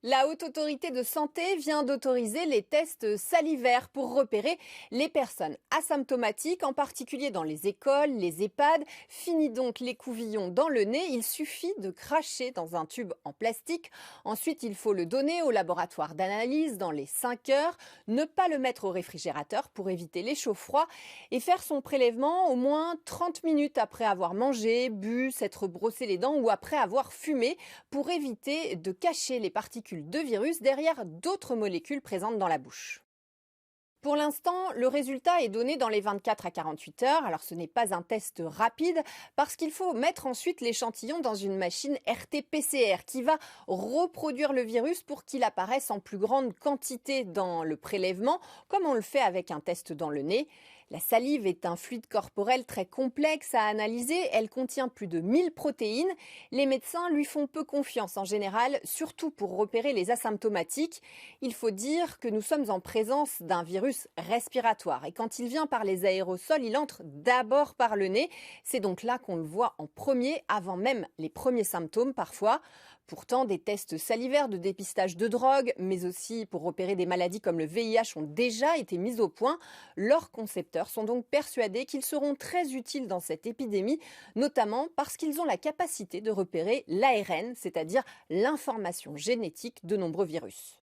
La Haute Autorité de Santé vient d'autoriser les tests salivaires pour repérer les personnes asymptomatiques, en particulier dans les écoles, les EHPAD. Fini donc les couvillons dans le nez, il suffit de cracher dans un tube en plastique. Ensuite, il faut le donner au laboratoire d'analyse dans les 5 heures, ne pas le mettre au réfrigérateur pour éviter les chauds froids et faire son prélèvement au moins 30 minutes après avoir mangé, bu, s'être brossé les dents ou après avoir fumé pour éviter de cacher les particules de virus derrière d'autres molécules présentes dans la bouche. Pour l'instant, le résultat est donné dans les 24 à 48 heures. Alors ce n'est pas un test rapide parce qu'il faut mettre ensuite l'échantillon dans une machine RT-PCR qui va reproduire le virus pour qu'il apparaisse en plus grande quantité dans le prélèvement, comme on le fait avec un test dans le nez. La salive est un fluide corporel très complexe à analyser. Elle contient plus de 1000 protéines. Les médecins lui font peu confiance en général, surtout pour repérer les asymptomatiques. Il faut dire que nous sommes en présence d'un virus respiratoire. Et quand il vient par les aérosols, il entre d'abord par le nez. C'est donc là qu'on le voit en premier, avant même les premiers symptômes parfois. Pourtant, des tests salivaires de dépistage de drogue, mais aussi pour repérer des maladies comme le VIH ont déjà été mis au point. Leurs concepteurs sont donc persuadés qu'ils seront très utiles dans cette épidémie, notamment parce qu'ils ont la capacité de repérer l'ARN, c'est-à-dire l'information génétique de nombreux virus.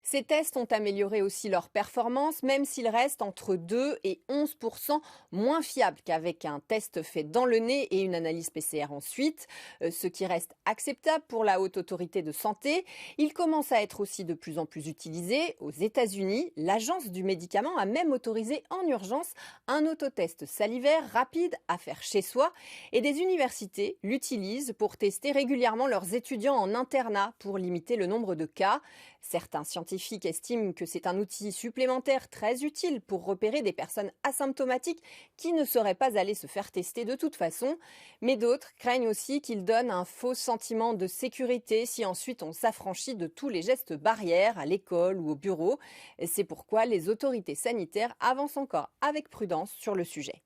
Ces tests ont amélioré aussi leur performance, même s'ils restent entre 2 et 11% moins fiables qu'avec un test fait dans le nez et une analyse PCR ensuite, ce qui reste acceptable pour la Haute Autorité de Santé. Ils commencent à être aussi de plus en plus utilisés. Aux États-Unis, l'Agence du médicament a même autorisé en urgence un autotest salivaire rapide à faire chez soi et des universités l'utilisent pour tester régulièrement leurs étudiants en internat pour limiter le nombre de cas. Certains scientifiques estiment que c'est un outil supplémentaire très utile pour repérer des personnes asymptomatiques qui ne seraient pas allées se faire tester de toute façon. Mais d'autres craignent aussi qu'il donne un faux sentiment de sécurité si ensuite on s'affranchit de tous les gestes barrières à l'école ou au bureau. C'est pourquoi les autorités sanitaires avancent encore avec prudence sur le sujet.